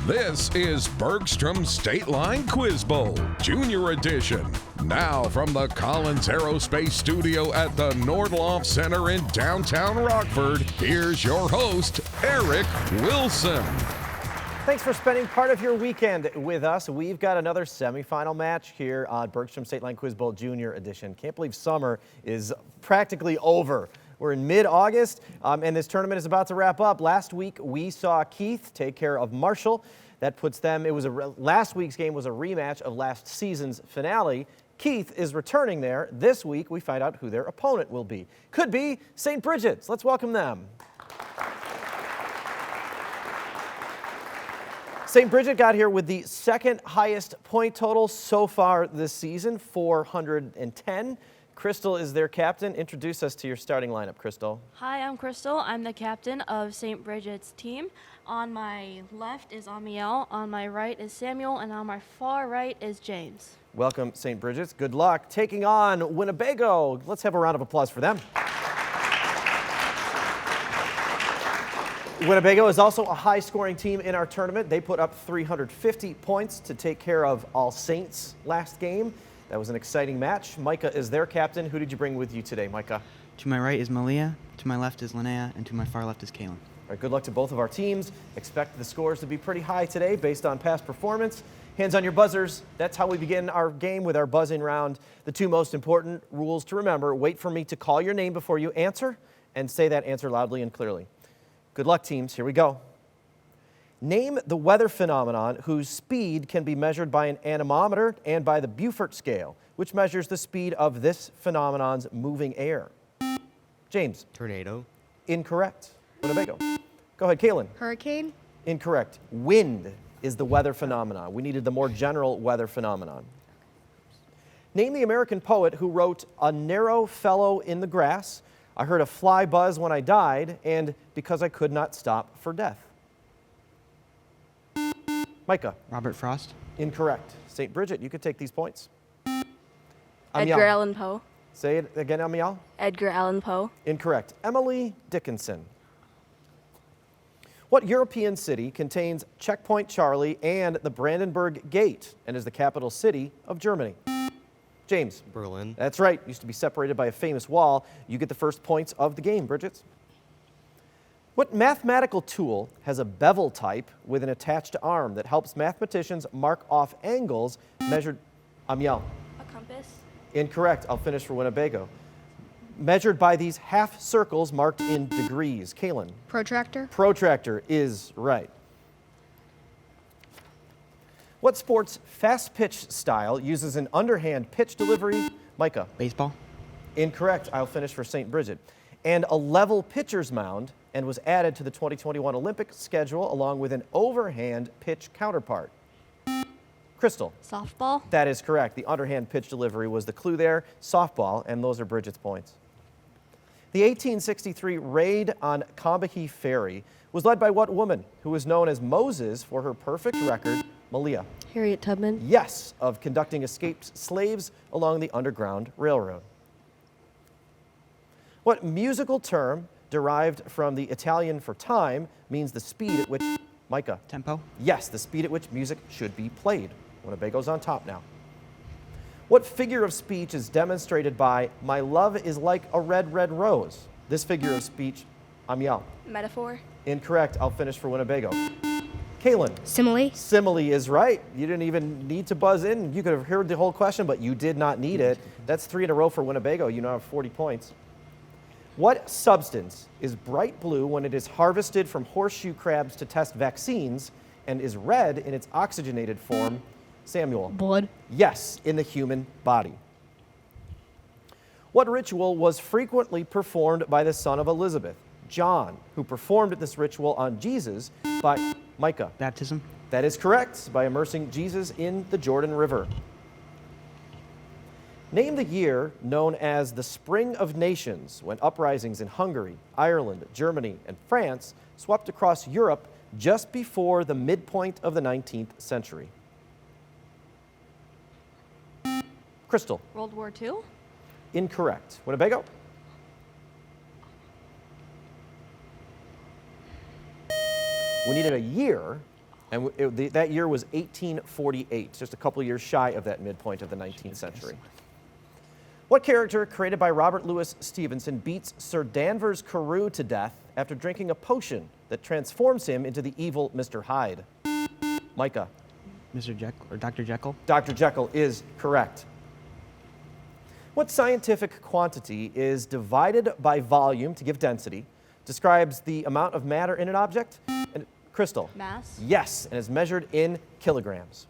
This is Bergstrom State Line Quiz Bowl, Junior Edition. Now from the Collins Aerospace Studio at the Nordloff Center in downtown Rockford, here's your host, Eric Wilson. Thanks for spending part of your weekend with us. We've got another semifinal match here on Bergstrom State Line Quiz Bowl Junior Edition. Can't believe summer is practically over. We're in mid-August, and this tournament is about to wrap up. Last week, we saw Keith take care of Marshall. That puts them, last week's game was a rematch of last season's finale. Keith is returning there. This week, we find out who their opponent will be. Could be St. Bridget's. Let's welcome them. St. Bridget got here with the second highest point total so far this season, 410. Crystal is their captain. Introduce us to your starting lineup, Crystal. Hi, I'm Crystal. I'm the captain of St. Bridget's team. On my left is Amiel, on my right is Samuel, and on my far right is James. Welcome, St. Bridget's. Good luck taking on Winnebago. Let's have a round of applause for them. Winnebago is also a high-scoring team in our tournament. They put up 350 points to take care of All Saints last game. That was an exciting match. Micah is their captain. Who did you bring with you today, Micah? To my right is Malia, to my left is Linnea, and to my far left is Kaylin. All right, good luck to both of our teams. Expect the scores to be pretty high today based on past performance. Hands on your buzzers. That's how we begin our game with our buzzing round. The two most important rules to remember: wait for me to call your name before you answer, and say that answer loudly and clearly. Good luck, teams. Here we go. Name the weather phenomenon whose speed can be measured by an anemometer and by the Beaufort scale, which measures the speed of this phenomenon's moving air. James. Tornado. Incorrect. Winnebago. Go ahead, Kaylin. Hurricane. Incorrect. Wind is the weather phenomenon. We needed the more general weather phenomenon. Name the American poet who wrote "A narrow fellow in the grass, I heard a fly buzz when I died, and because I could not stop for death." Micah. Robert Frost. Incorrect. St. Bridget, you could take these points. Edgar Allan Poe. Say it again, Amiel. Edgar Allan Poe. Incorrect. Emily Dickinson. What European city contains Checkpoint Charlie and the Brandenburg Gate and is the capital city of Germany? James. Berlin. That's right. Used to be separated by a famous wall. You get the first points of the game, Bridget. What mathematical tool has a bevel type with an attached arm that helps mathematicians mark off angles measured? Amiel. A compass. Incorrect. I'll finish for Winnebago. Measured by these half circles marked in degrees. Kaylin. Protractor. Protractor is right. What sport's fast pitch style uses an underhand pitch delivery? Micah. Baseball. Incorrect. I'll finish for St. Bridget. And a level pitcher's mound, and was added to the 2021 Olympic schedule along with an overhand pitch counterpart. Crystal. Softball. That is correct. The underhand pitch delivery was the clue there. Softball, and those are Bridget's points. The 1863 raid on Combahee Ferry was led by what woman who was known as Moses for her perfect record? Malia. Harriet Tubman. Yes, of conducting escaped slaves along the Underground Railroad. What musical term derived from the Italian for time means the speed at which, Micah? Tempo. Yes, the speed at which music should be played. Winnebago's on top now. What figure of speech is demonstrated by "my love is like a red, red rose"? This figure of speech, Amiel. Metaphor. Incorrect. I'll finish for Winnebago. Kaylin. Simile. Simile is right. You didn't even need to buzz in. You could have heard the whole question, but you did not need it. That's 3 in a row for Winnebago. You now have 40 points. What substance is bright blue when it is harvested from horseshoe crabs to test vaccines and is red in its oxygenated form? Samuel. Blood. Yes, in the human body. What ritual was frequently performed by the son of Elizabeth, John, who performed this ritual on Jesus by Micah? Baptism. That is correct, by immersing Jesus in the Jordan River. Name the year known as the Spring of Nations, when uprisings in Hungary, Ireland, Germany, and France swept across Europe just before the midpoint of the 19th century. Crystal. World War II. Incorrect. Winnebago. We needed a year And that year was 1848, just a couple years shy of that midpoint of the 19th century. What character created by Robert Louis Stevenson beats Sir Danvers Carew to death after drinking a potion that transforms him into the evil Mr. Hyde? Micah. Mr. Jekyll or Dr. Jekyll? Dr. Jekyll is correct. What scientific quantity is divided by volume to give density, describes the amount of matter in an object? And Crystal. Mass. Yes, and is measured in kilograms.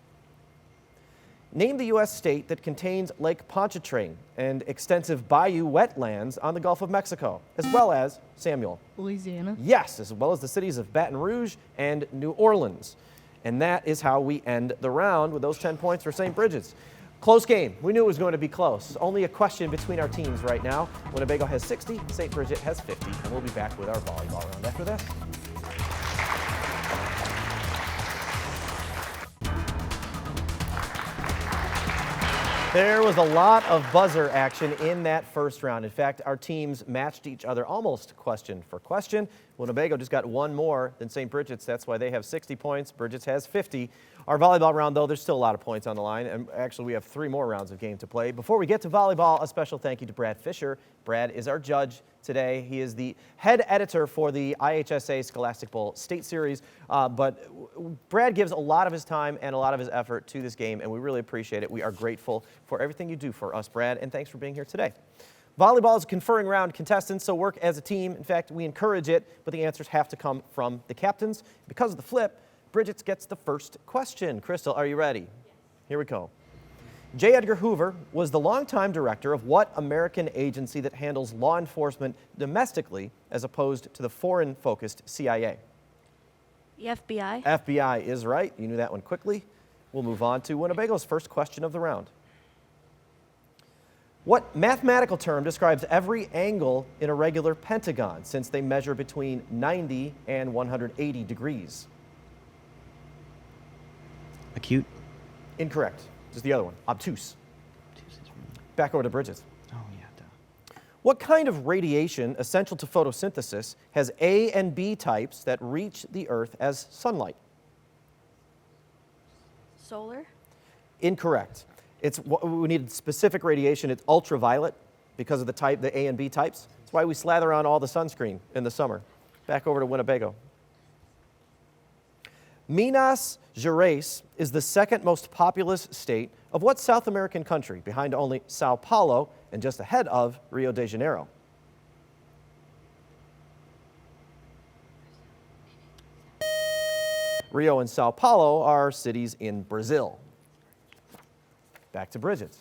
Name the U.S. state that contains Lake Pontchartrain and extensive bayou wetlands on the Gulf of Mexico, as well as, Samuel. Louisiana. Yes, as well as the cities of Baton Rouge and New Orleans. And that is how we end the round with those 10 points for St. Bridget's. Close game. We knew it was going to be close. Only a question between our teams right now. Winnebago has 60, St. Bridget has 50, and we'll be back with our volleyball round after this. There was a lot of buzzer action in that first round. In fact, our teams matched each other almost question for question. Winnebago just got one more than St. Bridget's. That's why they have 60 points. Bridget's has 50. Our volleyball round, though, there's still a lot of points on the line. And actually, we have 3 more rounds of game to play. Before we get to volleyball, a special thank you to Brad Fisher. Brad is our judge today. He is the head editor for the IHSA Scholastic Bowl State Series. But Brad gives a lot of his time and a lot of his effort to this game, and we really appreciate it. We are grateful for everything you do for us, Brad, and thanks for being here today. Volleyball is a conferring round, contestants, so work as a team. In fact, we encourage it, but the answers have to come from the captains. Because of the flip, Bridget gets the first question. Crystal, are you ready? Yes. Here we go. J. Edgar Hoover was the longtime director of what American agency that handles law enforcement domestically as opposed to the foreign-focused CIA? The FBI. FBI is right. You knew that one quickly. We'll move on to Winnebago's first question of the round. What mathematical term describes every angle in a regular pentagon since they measure between 90 and 180 degrees? Acute? Incorrect. Just the other one. Obtuse. Back over to Bridget. Oh, yeah. Duh. What kind of radiation essential to photosynthesis has A and B types that reach the Earth as sunlight? Solar. Incorrect. We need specific radiation. It's ultraviolet because of the type, the A and B types. That's why we slather on all the sunscreen in the summer. Back over to Winnebago. Minas Gerais is the second most populous state of what South American country, behind only Sao Paulo and just ahead of Rio de Janeiro? Rio and Sao Paulo are cities in Brazil. Back to Bridget.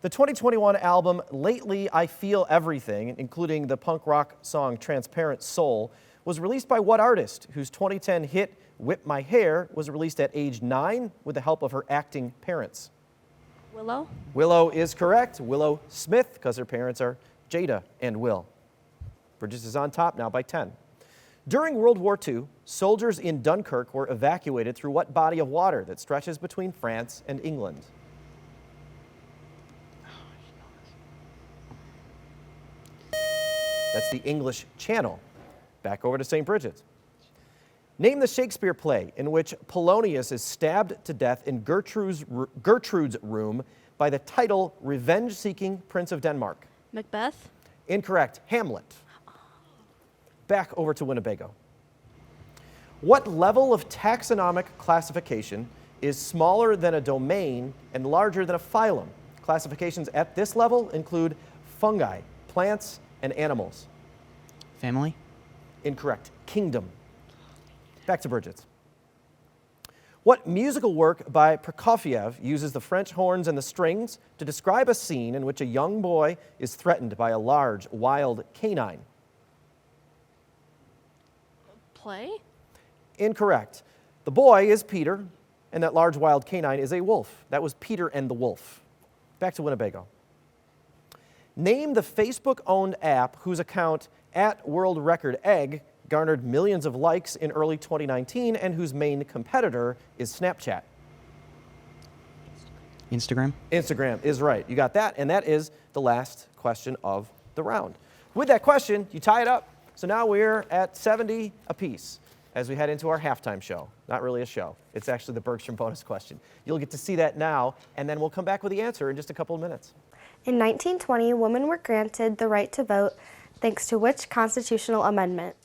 The 2021 album Lately I Feel Everything, including the punk rock song Transparent Soul, was released by what artist whose 2010 hit Whip My Hair was released at age 9 with the help of her acting parents? Willow. Willow is correct. Willow Smith, because her parents are Jada and Will. Bridges is on top now by 10. During World War II, soldiers in Dunkirk were evacuated through what body of water that stretches between France and England? That's the English Channel. Back over to St. Bridget. Name the Shakespeare play in which Polonius is stabbed to death in Gertrude's room by the title Revenge-Seeking Prince of Denmark. Macbeth. Incorrect. Hamlet. Back over to Winnebago. What level of taxonomic classification is smaller than a domain and larger than a phylum? Classifications at this level include fungi, plants, and animals. Family? Incorrect. Kingdom. Back to Bridget. What musical work by Prokofiev uses the French horns and the strings to describe a scene in which a young boy is threatened by a large, wild canine? Play. Incorrect. The boy is Peter, and that large, wild canine is a wolf. That was Peter and the Wolf. Back to Winnebago. Name the Facebook-owned app whose account @WorldRecordEgg garnered millions of likes in early 2019 and whose main competitor is Snapchat. Instagram? Instagram is right. You got that, and that is the last question of the round. With that question, you tie it up. So now we're at 70 apiece as we head into our halftime show. Not really a show. It's actually the Bergstrom bonus question. You'll get to see that now, and then we'll come back with the answer in just a couple of minutes. In 1920, women were granted the right to vote thanks to which constitutional amendment?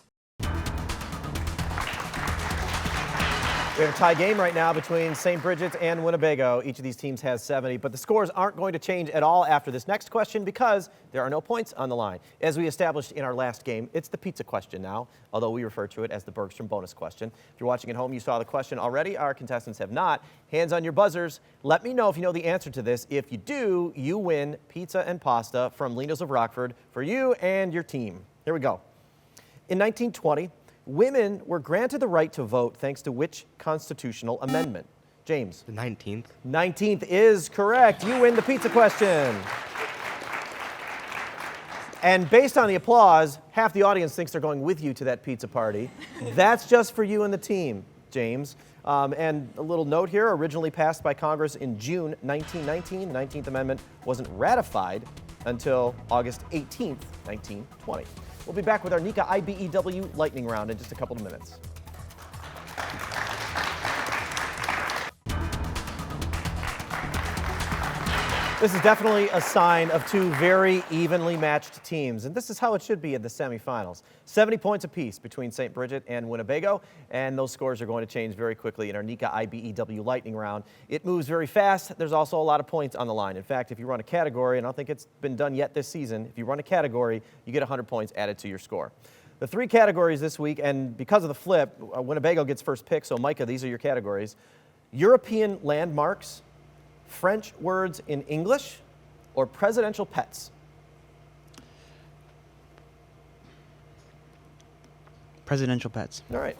We have a tie game right now between St. Bridget's and Winnebago. Each of these teams has 70, but the scores aren't going to change at all after this next question because there are no points on the line. As we established in our last game, it's the pizza question now, although we refer to it as the Bergstrom bonus question. If you're watching at home, you saw the question already. Our contestants have not. Hands on your buzzers. Let me know if you know the answer to this. If you do, you win pizza and pasta from Lino's of Rockford for you and your team. Here we go. In 1920, women were granted the right to vote thanks to which constitutional amendment? James. The 19th. 19th is correct. You win the pizza question. And based on the applause, half the audience thinks they're going with you to that pizza party. That's just for you and the team, James. And a little note here, originally passed by Congress in June 1919, the 19th Amendment wasn't ratified until August 18th, 1920. We'll be back with our NECA IBEW lightning round in just a couple of minutes. This is definitely a sign of two very evenly matched teams, and this is how it should be in the semifinals. 70 points apiece between St. Bridget and Winnebago, and those scores are going to change very quickly in our NECA IBEW lightning round. It moves very fast. There's also a lot of points on the line. In fact, if you run a category, and I don't think it's been done yet this season, if you run a category, you get 100 points added to your score. The three categories this week, and because of the flip, Winnebago gets first pick, so Micah, these are your categories. European landmarks, French words in English, or presidential pets? Presidential pets. All right.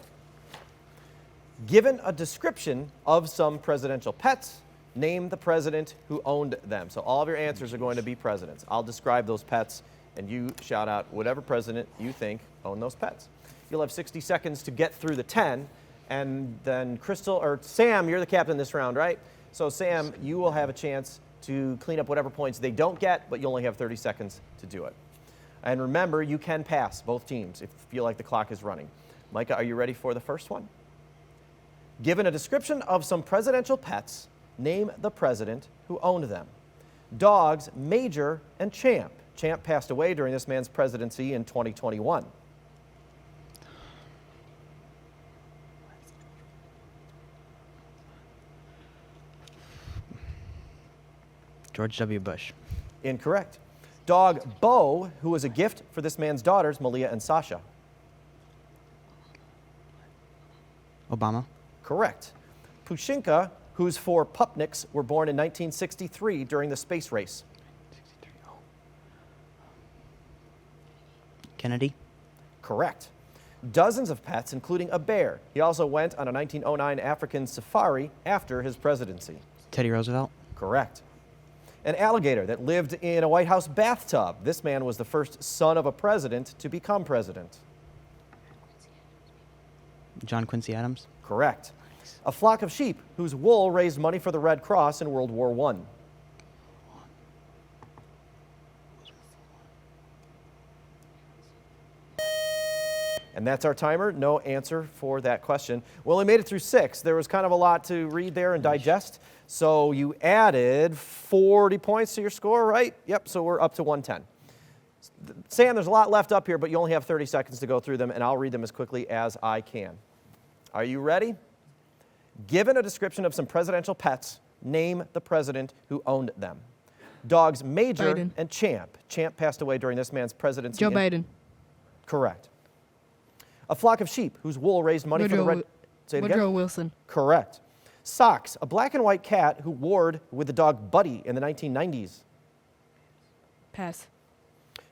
Given a description of some presidential pets, name the president who owned them. So all of your answers are going to be presidents. I'll describe those pets, and you shout out whatever president you think owned those pets. You'll have 60 seconds to get through the 10, and then Crystal, or Sam, you're the captain this round, right? So Sam, you will have a chance to clean up whatever points they don't get, but you only have 30 seconds to do it. And remember, you can pass both teams if you feel like the clock is running. Micah, are you ready for the first one? Given a description of some presidential pets, name the president who owned them. Dogs, Major and Champ. Champ passed away during this man's presidency in 2021. George W. Bush. Incorrect. Dog, Bo, who was a gift for this man's daughters, Malia and Sasha. Obama. Correct. Pushinka, whose four pupniks were born in 1963 during the space race. Kennedy. Correct. Dozens of pets, including a bear. He also went on a 1909 African safari after his presidency. Teddy Roosevelt. Correct. An alligator that lived in a White House bathtub. This man was the first son of a president to become president. John Quincy Adams. Correct. A flock of sheep whose wool raised money for the Red Cross in World War I. And that's our timer. No answer for that question. We only made it through 6. There was kind of a lot to read there and digest. So you added 40 points to your score, right? Yep, so we're up to 110. Sam, there's a lot left up here, but you only have 30 seconds to go through them, and I'll read them as quickly as I can. Are you ready? Given a description of some presidential pets, name the president who owned them. Dogs Major Biden. and Champ. Champ passed away during this man's presidency. Joe Biden. Correct. A flock of sheep whose wool raised money for the Red... Say it again? Woodrow Wilson. Correct. Socks, a black and white cat who warred with the dog Buddy in the 1990s. Pass.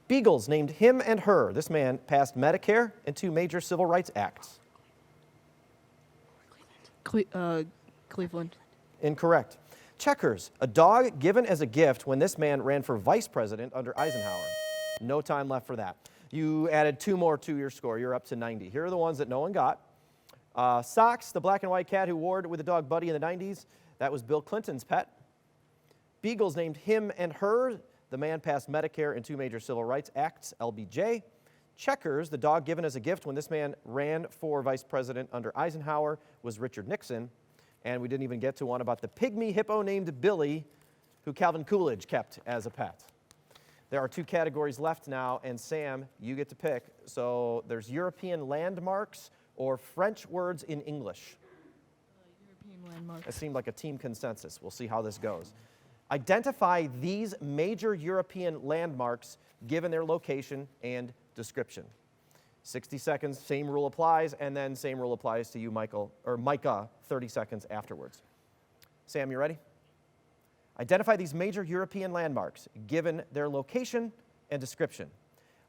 Beagles named him and her. This man passed Medicare and 2 major civil rights acts. Cleveland. Incorrect. Checkers, a dog given as a gift when this man ran for vice president under Eisenhower. No time left for that. You added 2 more to your score. You're up to 90. Here are the ones that no one got. Socks, the black and white cat who warred with the dog Buddy in the 90s. That was Bill Clinton's pet. Beagles named him and her. The man passed Medicare and 2 major civil rights acts, LBJ. Checkers, the dog given as a gift when this man ran for vice president under Eisenhower, was Richard Nixon. And we didn't even get to one about the pygmy hippo named Billy, who Calvin Coolidge kept as a pet. There are 2 categories left now, and Sam, you get to pick. So there's European landmarks or French words in English. European landmarks. It seemed like a team consensus. We'll see how this goes. Identify these major European landmarks given their location and description. 60 seconds, same rule applies, and then same rule applies to you, Micah, 30 seconds afterwards. Sam, you ready? Identify these major European landmarks given their location and description.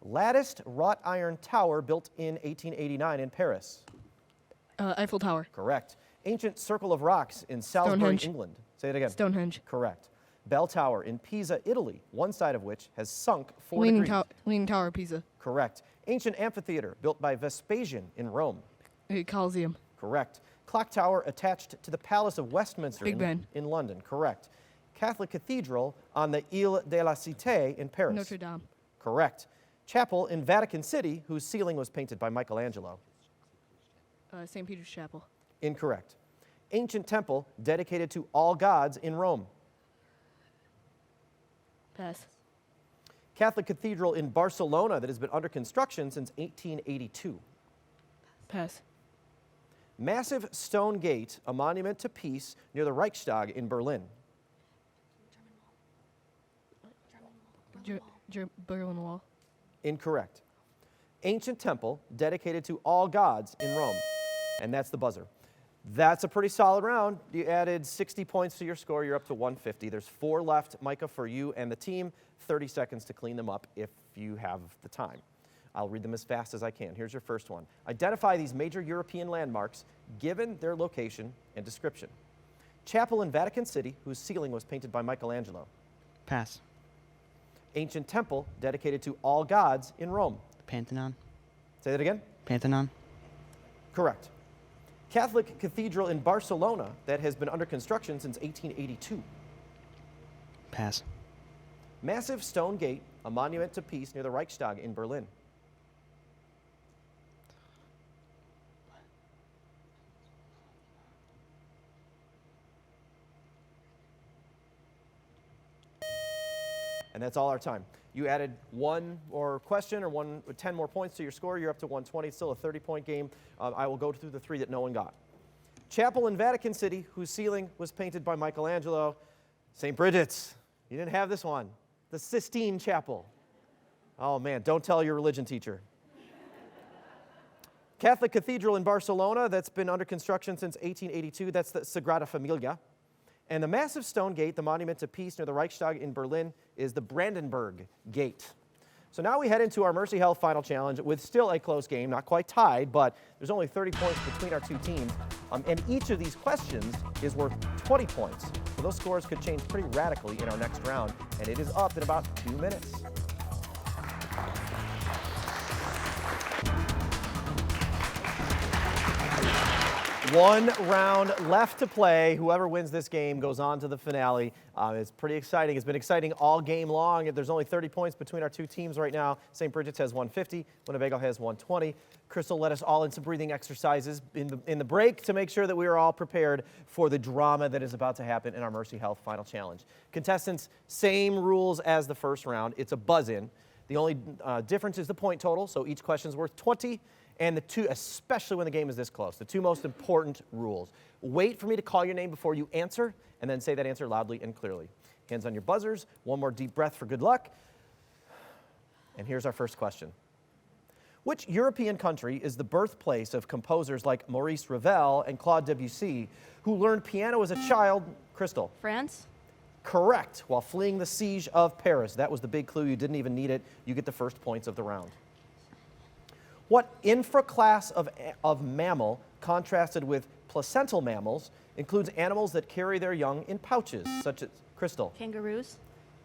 Latticed wrought iron tower built in 1889 in Paris. Eiffel Tower. Correct. Ancient circle of rocks in Salisbury, Stonehenge. England. Say it again. Stonehenge. Correct. Bell Tower in Pisa, Italy, one side of which has sunk 4 Leaning degrees. Leaning Tower, Pisa. Correct. Ancient amphitheater built by Vespasian in Rome. Coliseum. Correct. Clock tower attached to the Palace of Westminster Big Ben. in London. Correct. Catholic cathedral on the Ile de la Cité in Paris. Notre Dame. Correct. Chapel in Vatican City whose ceiling was painted by Michelangelo. St. Peter's Chapel. Incorrect. Ancient temple dedicated to all gods in Rome. Pass. Catholic cathedral in Barcelona that has been under construction since 1882. Pass. Massive stone gate, a monument to peace near the Reichstag in Berlin. Berlin Wall. Incorrect. Ancient temple dedicated to all gods in Rome. And that's the buzzer. That's a pretty solid round. You added 60 points to your score. You're up to 150. There's 4 left, Micah, for you and the team. 30 seconds to clean them up if you have the time. I'll read them as fast as I can. Here's your first one. Identify these major European landmarks given their location and description. Chapel in Vatican City whose ceiling was painted by Michelangelo. Pass. Ancient temple dedicated to all gods in Rome. Pantheon. Say that again? Pantheon. Correct. Catholic cathedral in Barcelona that has been under construction since 1882. Pass. Massive stone gate, a monument to peace near the Reichstag in Berlin. And that's all our time. You added 1 more question or 10 more points to your score. You're up to 120. Still a 30-point game. I will go through the 3 that no one got. Chapel in Vatican City, whose ceiling was painted by Michelangelo. St. Bridget's. You didn't have this one. The Sistine Chapel. Oh, man, don't tell your religion teacher. Catholic Cathedral in Barcelona that's been under construction since 1882. That's the Sagrada Familia. And the massive stone gate, the monument to peace near the Reichstag in Berlin, is the Brandenburg Gate. So now we head into our Mercy Health final challenge with still a close game, not quite tied, but there's only 30 points between our 2 teams. And each of these questions is worth 20 points. So those scores could change pretty radically in our next round, and it is up in about 2 minutes. One round left to play. Whoever wins this game goes on to the finale. It's pretty exciting. It's been exciting all game long. There's only 30 points between our 2 teams right now. St. Bridget's has 150. Winnebago has 120. Crystal led us all into breathing exercises in the break to make sure that we are all prepared for the drama that is about to happen in our Mercy Health Final Challenge. Contestants, same rules as the first round. It's a buzz-in. The only difference is the point total, so each question is worth 20. And the 2, especially when the game is this close, the 2 most important rules. Wait for me to call your name before you answer, and then say that answer loudly and clearly. Hands on your buzzers. 1 more deep breath for good luck. And here's our first question. Which European country is the birthplace of composers like Maurice Ravel and Claude Debussy, who learned piano as a child? Crystal. France. Correct. While fleeing the siege of Paris. That was the big clue. You didn't even need it. You get the first points of the round. What infraclass of mammal, contrasted with placental mammals, includes animals that carry their young in pouches, such as Crystal? Kangaroos.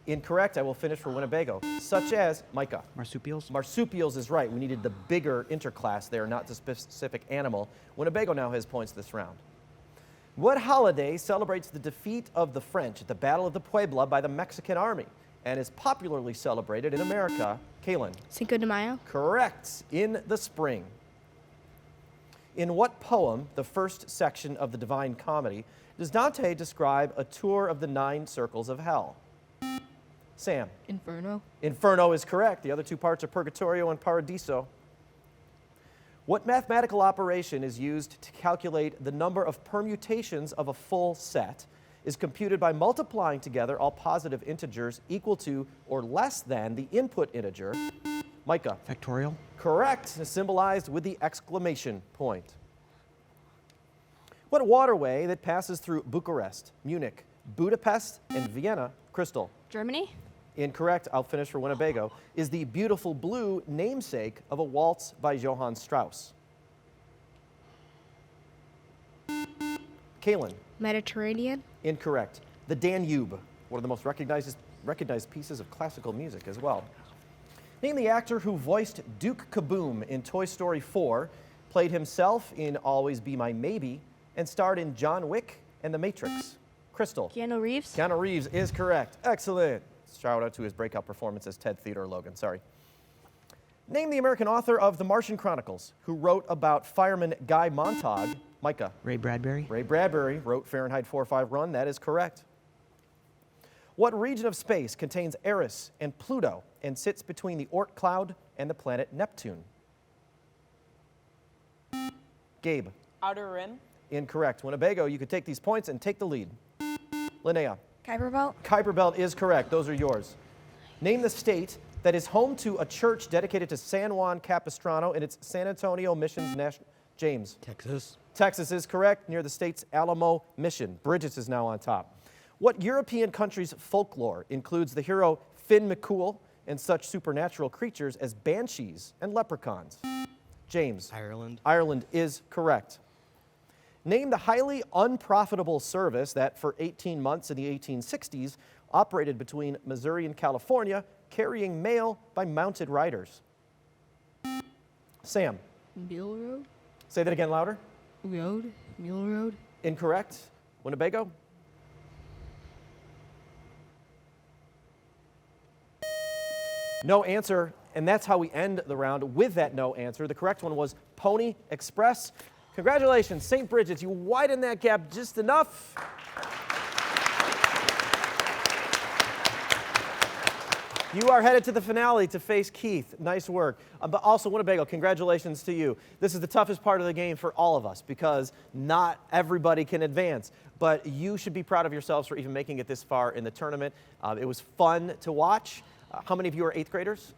Incorrect. I will finish for Winnebago. Such as Micah. Marsupials. Marsupials is right. We needed the bigger interclass there, not the specific animal. Winnebago now has points this round. What holiday celebrates the defeat of the French at the Battle of the Puebla by the Mexican Army and is popularly celebrated in America, Kaylin. Cinco de Mayo. Correct. In the spring. In what poem, the first section of the Divine Comedy, does Dante describe a tour of the 9 circles of hell? Sam. Inferno. Inferno is correct. The other 2 parts are Purgatorio and Paradiso. What mathematical operation is used to calculate the number of permutations of a full set, is computed by multiplying together all positive integers equal to or less than the input integer? Micah. Factorial. Correct, symbolized with the exclamation point. What waterway that passes through Bucharest, Munich, Budapest, and Vienna, Crystal? Germany. Incorrect, I'll finish for Winnebago, is the beautiful blue namesake of a waltz by Johann Strauss? Kaylin. Mediterranean. Incorrect. The Danube, one of the most recognized pieces of classical music as well. Name the actor who voiced Duke Kaboom in Toy Story 4, played himself in Always Be My Maybe, and starred in John Wick and The Matrix. Crystal. Keanu Reeves. Keanu Reeves is correct. Excellent. Shout out to his breakout performance as Ted Theodore Logan. Sorry. Name the American author of The Martian Chronicles who wrote about fireman Guy Montag. Micah. Ray Bradbury. Ray Bradbury wrote Fahrenheit 4/5 Run. That is correct. What region of space contains Eris and Pluto and sits between the Oort cloud and the planet Neptune? Gabe. Outer Rim. Incorrect. Winnebago, you could take these points and take the lead. Linnea. Kuiper Belt. Kuiper Belt is correct. Those are yours. Name the state that is home to a church dedicated to San Juan Capistrano in its San Antonio Missions National. James. Texas. Texas is correct, near the state's Alamo Mission. Bridges is now on top. What European country's folklore includes the hero Finn McCool and such supernatural creatures as banshees and leprechauns? James. Ireland. Ireland is correct. Name the highly unprofitable service that for 18 months in the 1860s operated between Missouri and California, carrying mail by mounted riders. Sam. Mule Road. Say that again louder. Mule Road. Incorrect. Winnebago. No answer, and that's how we end the round with that no answer. The correct one was Pony Express. Congratulations, St. Bridget's. You widened that gap just enough. You are headed to the finale to face Keith. Nice work. But also, Winnebago, congratulations to you. This is the toughest part of the game for all of us because not everybody can advance. But you should be proud of yourselves for even making it this far in the tournament. It was fun to watch. How many of you are 8th graders?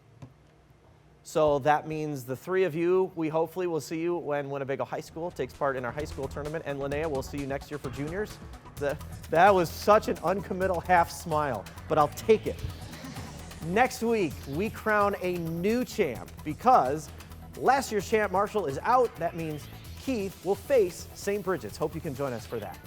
So that means the 3 of you, we hopefully will see you when Winnebago High School takes part in our high school tournament. And Linnea, we'll see you next year for juniors. That was such an uncommittal half smile, but I'll take it. Next week, we crown a new champ because last year's champ, Marshall, is out. That means Keith will face St. Bridget's. Hope you can join us for that.